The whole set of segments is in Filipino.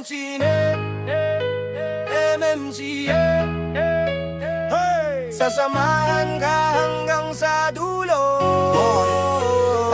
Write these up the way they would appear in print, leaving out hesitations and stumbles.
MMC, MMC, hey! Sasamahan ka hanggang sa dulo.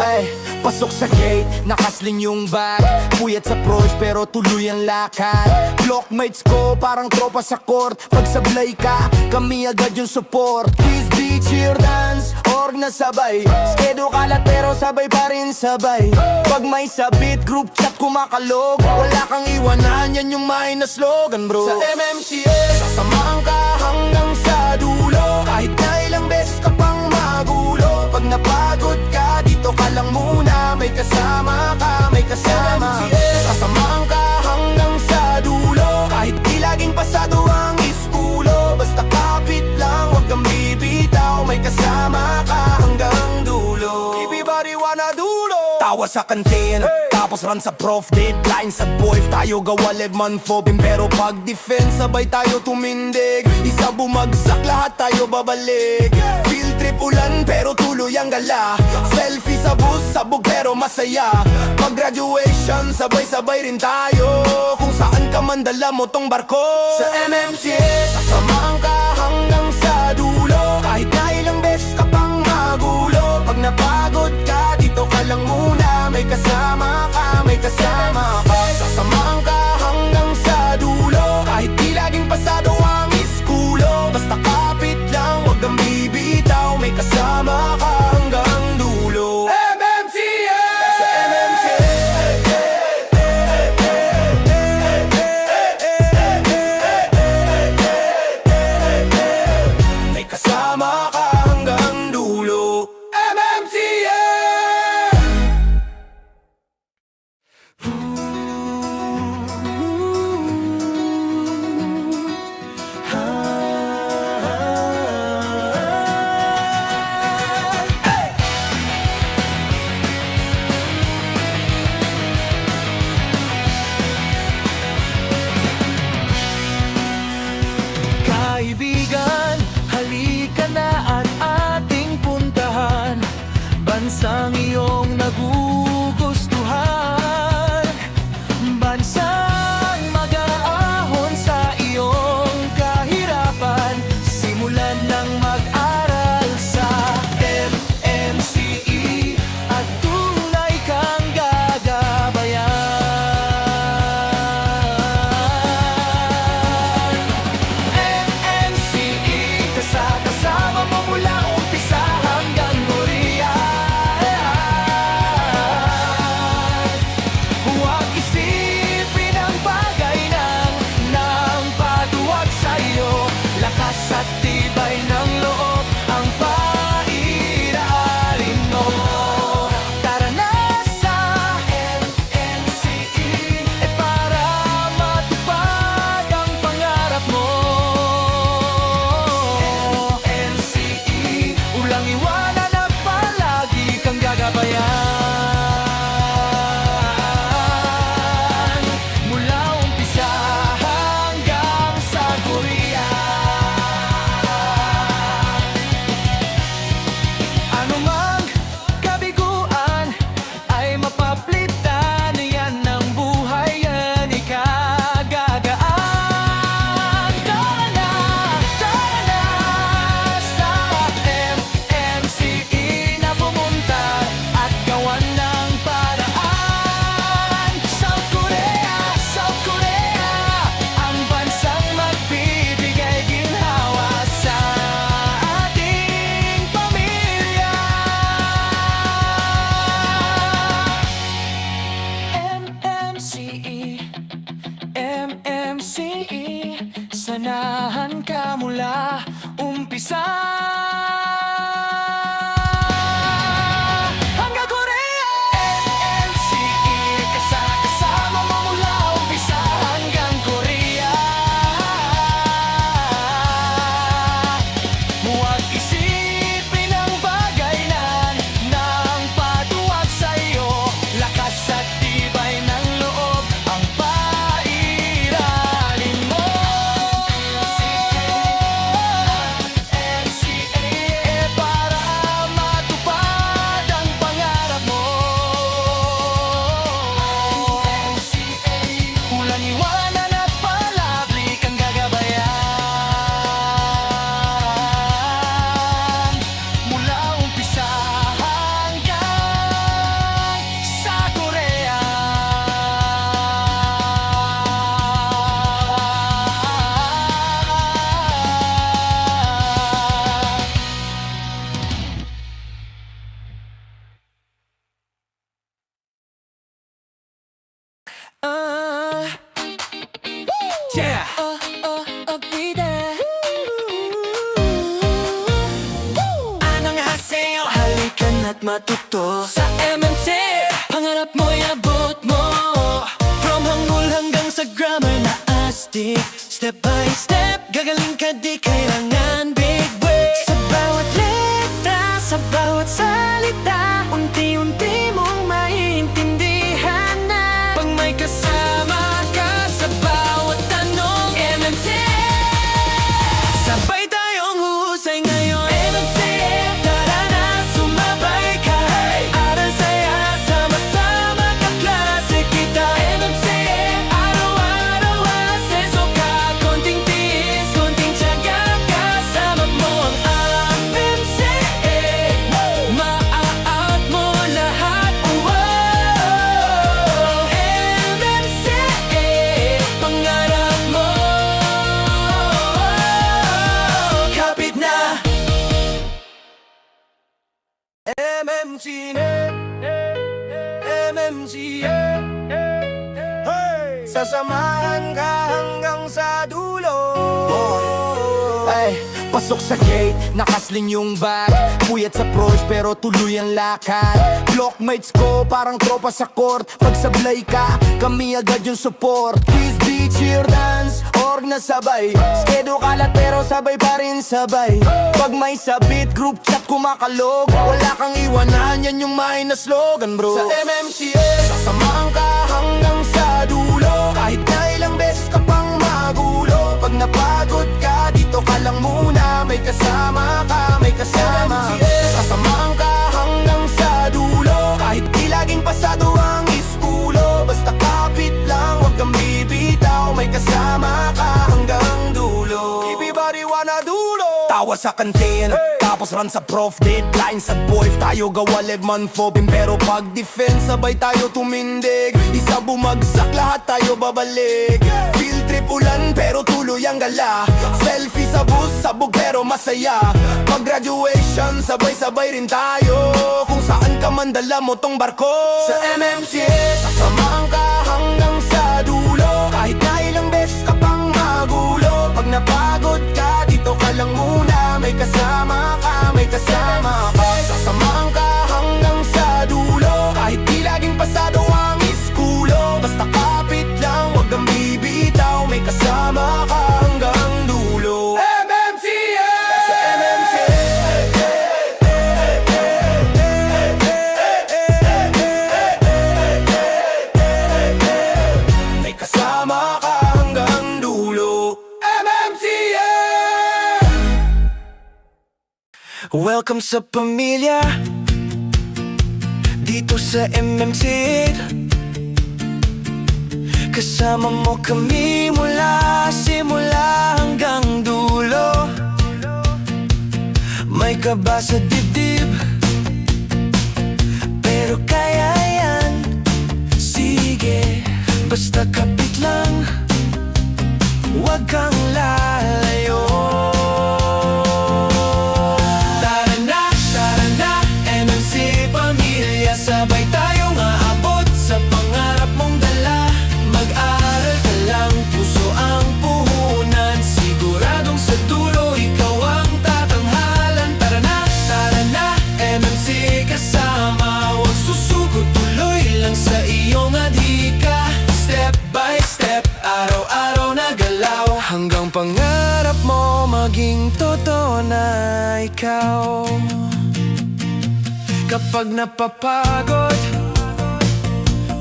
Ay, pasok sa gate, nakasling yung bag. Puyat sa approach pero tuloy ang lakad. Blockmates ko parang tropa sa court. Pag sablay ka, kami agad yung support. Quiz, beat, cheer, dance, org na sabay. Skedo kalat pero sabay pa rin sabay. Pag may sabit, group chat kumakalog. Wala kang iwanan, yan yung main na slogan bro. Sa MMCA, sasamahan ka hanggang sa dulo. Kahit na ilang beses ka pang magulo. Pag napagod ka, dito ka lang muna. May kasama ka, may kasama. Sasamahan ka hanggang sa dulo. Kahit di laging pasado ang iskulo. Basta kapit lang, wag kang bibitaw. May kasama ka hanggang dulo. Everybody wanna dulo. Tawa sa kantin, tapos run sa prof. Deadline sa boy, tayo gawa legman phobim. Pero pag defense, sabay tayo tumindig. Isa bumagsak, lahat tayo babalik. Field trip ulan, pero tuloy ang gala. Selfie sa bus, sabog pero masaya. Pag graduation, sabay-sabay rin tayo. Kung saan ka man dala mo tong barko. Sa MMCA, sasamahan ka hanggang sa dulo. Kahit na ilang beses ka pang magulo. Pag napagod ka, dito ka lang muna. May kasama ka, may kasama ka. Sasamahan ka hanggang sa dulo. Kahit di laging pasado ang iskulo. Basta kapit lang, wag kang bibitaw. May kasama ka hanggang dulo. MMCA! Sa MMCA, may kasama ka hanggang dulo. MMCA! Kaibigan, halika na at ating puntahan bansang iyong nagugustuhan. Bansang mag-aahon sa iyong kahirapan. Simulan ng mag-aral sa MMCE at tunay kang gagabayan. Kasama mo mula umpisa hanggang Korea. Huwag isipin ang bagay ng patuwag sa'yo. Lakas at tibay ng loob ang pairaalin mo. Tara na sa MMCE para matupad ang pangarap mo. Ulang iwanan at palagi kang gagabayan. Mula umpisa hanggang sa Korea. Ano mang kabiguan ay mapaplitan. Yan ang buhay, yan ikagagaan. Tara na sa MMCE na pumunta at gawan ng paraan. South Korea, ang bansang magbibigay ginhawa sa ating pamilya. MMCE, sanahan ka mula umpisa hanggang Korea. MMCE, kasama mo mula umpisa hanggang Korea. Huwag isipin ang bagay ng patuwag sa'yo. Lakas at tibay ng loob ang pairalin mo. MMCE, at matuto. Sa MMC, pangarap mo'y abot mo. From hangul hanggang sa grammar na astig. Step by step, gagaling ka di kailangan big break. Sa bawat letra, sa bawat salita, unti-unti mong maiintindihan na. Pag may kasama ka sa bawat tanong, MMC, sabay tayong husay ngayon. MMC, tara na, sumabay ka. Aral saya, sama-sama kaklase kita. MMC, araw-araw aseso ka. Konting tiis, konting tiyaga, kasama mo ang MMC. Maa-out mo lahat, MMC, pangarap mo. Kapit na. MMC, MMC, hey! Sasamahan ka hanggang sa dulo. Ay, pasok sa gate, nakasling yung bag. Puyat sa approach pero tuloy ang lakad. Blockmates ko parang tropa sa court. Pag sablay ka, kami agad yung support. Kiss beat, cheer, dance, org na sabay. Skedo kalat pero sabay pa rin sabay. Pag may sabit, group chat kumakalog. Wala kang iwanan, yan yung main na slogan bro. Sa MMCA, sasamahan ka hanggang sa dulo. Kahit na ilang beses ka pang magulo. Pag napagod ka, dito ka lang muna. May kasama ka, may kasama. Sasamahan ka hanggang sa dulo. Kahit di laging pasado ang iskulo. Basta kapit lang, wag kang bibitaw. May kasama ka hanggang dulo. Everybody wanna dulo. Tawa sa kantin, tapos run sa prof. Deadline sa boy, tayo gawa legman phobim. Pero pag defense, sabay tayo tumindig. Isa bumagsak, lahat tayo babalik. Field trip ulan, pero tuloy ang gala. Selfie sa bus, sabog pero masaya. Pag graduation, sabay-sabay rin tayo. Kung saan ka man dala mo tong barko. Sa MMC, sasamahan ka hanggang sa dulo. Kahit na ilang beses ka pang magulo. Pag napagod ka, dito ka lang muna. May kasama ka, may kasama ka. Sasamahan ka hanggang sa dulo. Kahit di laging pasado ang iskulo. Basta kapit lang, wag kang bibitaw. May kasama ka hanggang dulo. MMCA! Sa MMCA, may kasama ka hanggang dulo. MMCA! Welcome sa pamilya, dito sa MMC. Kasama mo kami mula simula hanggang dulo. May kaba sa dibdib, pero kaya yan. Sige, basta kapit lang, wag kang lalayo. Tara na, MMC pamilya. Sabay tayong aabot sa pangarap mong dala. Mag-aral ka lang, puso ang puhunan. Siguradong sa dulo, ikaw ang tatanghalan. Tara na, MMC kasama. Huwag susuko, tuloy lang sa iyong adhika. Step by step, araw-araw na galaw. Hanggang pangarap mo maging totoo na ikaw. Kapag napapagod,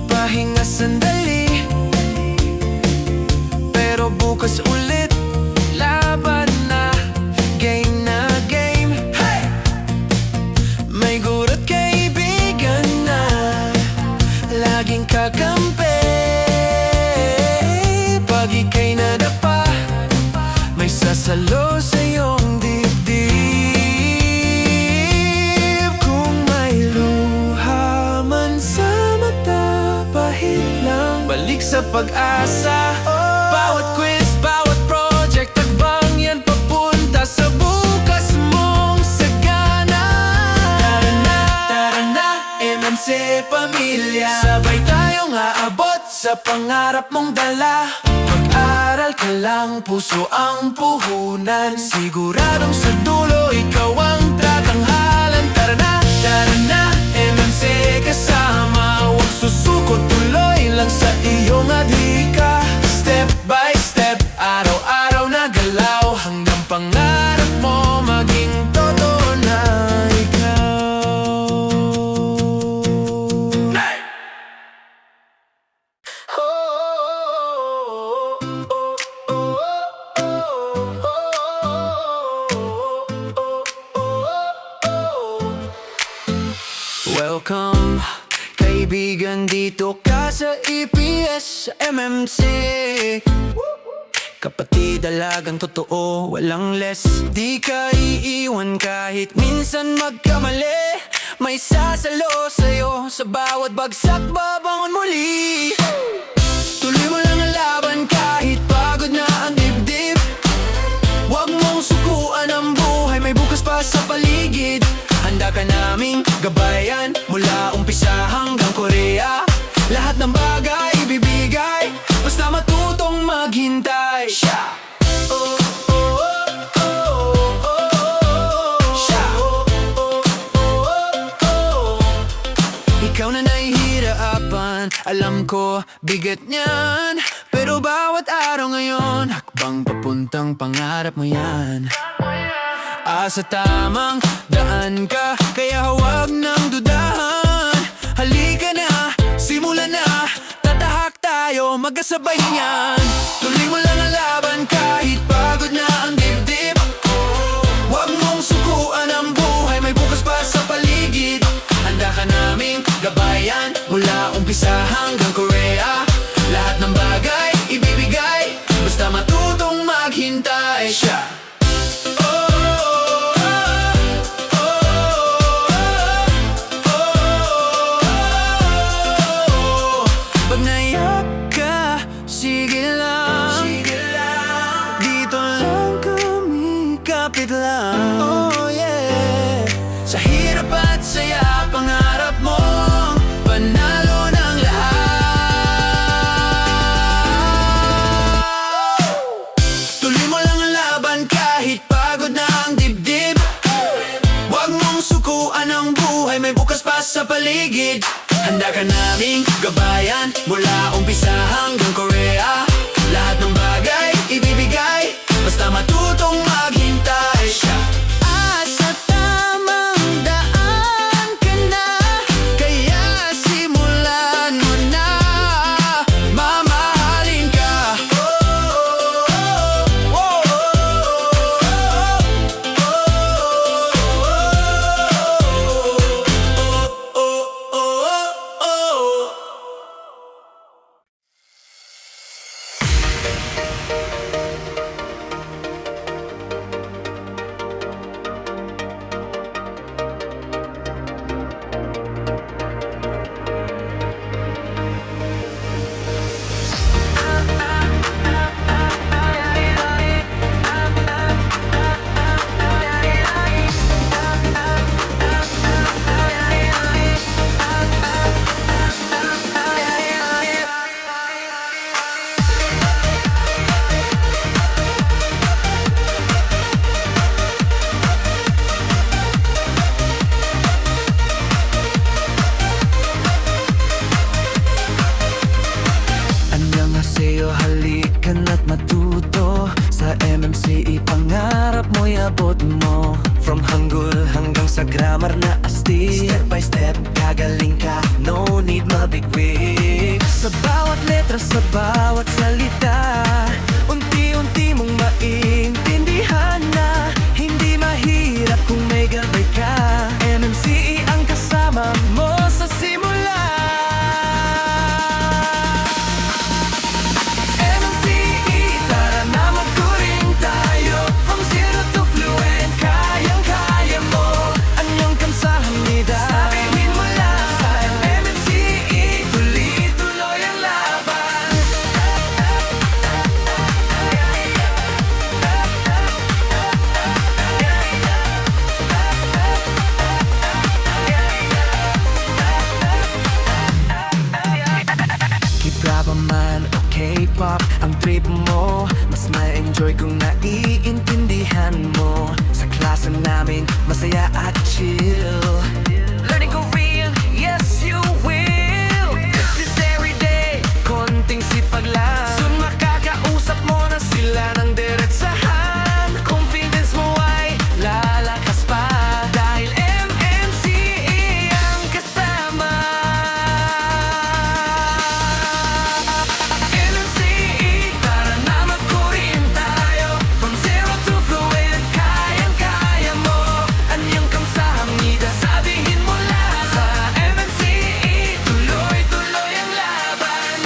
pahinga sandali. Pero bukas ulit, laban na, game na game. Hey! May gurat kaibigan na laging kakampi. Pag ika'y nadapa, may sasalo sa iyong dibdib. Kung may luha man sa mata, pahit lang, balik sa pag-asa. Bawat quiz, bawat project, tagbang yan papunta sa bukas mong sagana. Tara na, MMC pamilya. Sabay tayong aabot sa pangarap mong dala. Mag-aral ka lang, puso ang puhunan. Siguradong sa dulo, ikaw ang tatanghalan. Tara na, Susuko tuloy lang sa iyong adhika. Step by step, araw-araw na galaw, hanggang pangarap mo maging totoo na ikaw. Welcome, kaibigan, dito ka sa EPS MMC. Kapatid, dalagang totoo, walang less. Di ka iiwan kahit minsan magkamali. May sasalo sa'yo sa bawat bagsak, babangon muli. Tuloy mo lang ang laban kahit pagod na ang dibdib. Huwag mong sukuan ang buhay, may bukas pa sa paligid. Handa ka naming gabayan mula umpisa hanggang Korea. Lahat ng bagay ibibigay, basta matutong maghintay. Siya! Oh, oh, oh, oh, oh, oh. Siya! Oh, oh, oh, oh, oh. Ikaw na nahihirapan, alam ko bigat niyan, pero bawat araw ngayon, hakbang papuntang pangarap mo yan. Sa tamang daan ka, kaya huwag nang dudahan. Halika na, simulan na, tatahak tayo, magkasabay niyan. Tuloy mo lang ang laban kahit pagod na ang dibdib. Huwag mong sukuan ang buhay, may bukas pa sa paligid. Handa ka naming gabayan mula umpisa hanggang Korea. Lahat ng bagay ibibigay, basta matutong maghintay. Siya! Pag naiyak ka, sige lang. Dito lang kami, kapit lang. Oh yeah. Sa hirap at saya, pangarap mo panalo ng lahat. Tuloy mo lang ang laban kahit pagod na ang dibdib. Huwag mong sukuan ang buhay, may bukas pa sa paligid. Handa ka naming gabayan mula umpisa hanggang Korea. Lahat ng bagay ibibigay, basta matutong maghintay. Siya! Sa tamang daan ka na, kaya simulan mo na. Mamahalin ka. Annyeonghaseyo, halikan at matuto. Sa MMC ipangarap mo'y abot mo. From Hangul hanggang sa grammar na asti. Step by step, gagaling ka, no need mabigwig. Sa bawat letra, sa bawat salita, unti-unti mong maintindihan na hindi mahirap kung may gabay ka. MMC ang kasama mo sa simula. Man o K-pop ang trip mo, mas ma-enjoy kung naiintindihan mo. Sa klase namin, masaya at chill. Learning Korean, yes you will. konting sipag lang. Soon makakausap mo na sila ng diretsahan. Confidence mo ay lalakas pa dahil MMCE ang kasama. MMCE, tara na magkurin tayo. From zero to fluent, kayang-kaya mo. Anyang kamsahamnida, sabihin mo lang. Sa MMCE, tuloy-tuloy ang laban.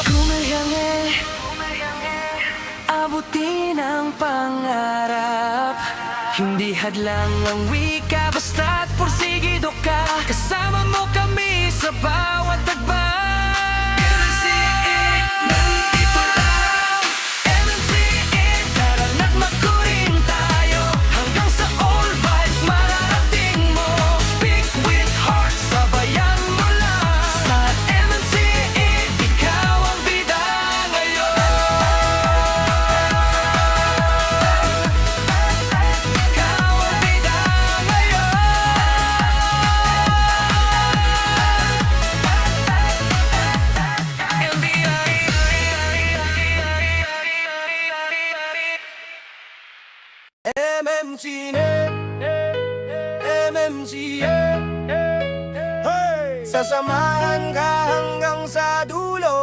Kumayangi, abutin ang pangarap. Hindi hadlang ang wika, basta't porsigido ka. Kasama mo kami sa bawat tagban. MMCE, nandito lang. MMCE, tara na't magkurin tayo. Hanggang sa all vibes mararating mo. Speak with heart, sabayan mo lang. Sa MMCE, ikaw ang bida ngayon. Ikaw ang bida ngayon. MMCE, MMCE, hey! Sasamahan ka hanggang sa dulo.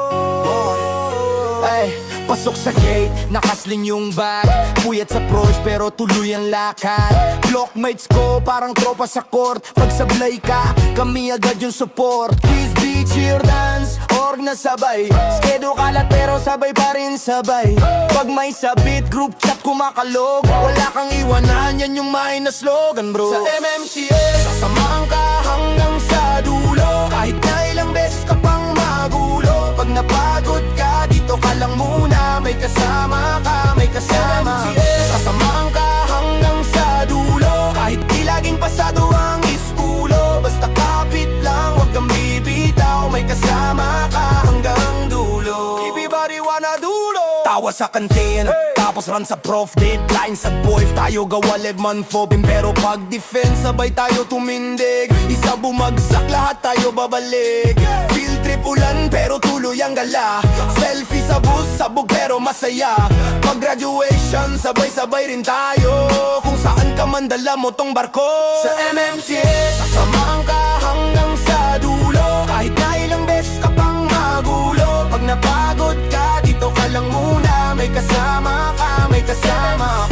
Ay, pasok sa gate, nakasling yung bag. Puyat sa approach pero tuloy ang lakad. Blockmates ko parang tropa sa court. Pag sablay ka, kami agad yung support. Kiss, beat, cheer, dance, org na sabay. Skedo kalat pero sabay pa rin sabay. Pag may sabit, group chat kumakalog. Wala kang iwanan, yan yung main na slogan bro. Sa MMCE, sasamahan ka hanggang sa dulo. Kahit na ilang beses ka pang magulo. Pag napagod ka, dito ka lang muna. May kasama ka, may kasama. Sasamahan ka hanggang sa dulo. Kahit di laging pasado ang iskulo. Basta kapit lang, wag kang bibitaw. May kasama ka hanggang dulo. Everybody wanna dulo. Tawa sa kantin, tapos run sa prof. Deadline sa boy, tayo gawa legman phobin. Pero pag defense, sabay tayo tumindig. Isa bumagsak, lahat tayo babalik. Field trip ulan, pero tuloy ang gala. Selfie sa bus, sabog pero masaya. Pag graduation, sabay-sabay rin tayo. Kung saan ka man dala mo tong barko. Sa MMCE, sasamahan ka hanggang sa dulo. Kahit na ilang beses ka pang magulo. Pag napagod ka, dito ka lang muna. May kasama ka, may kasama.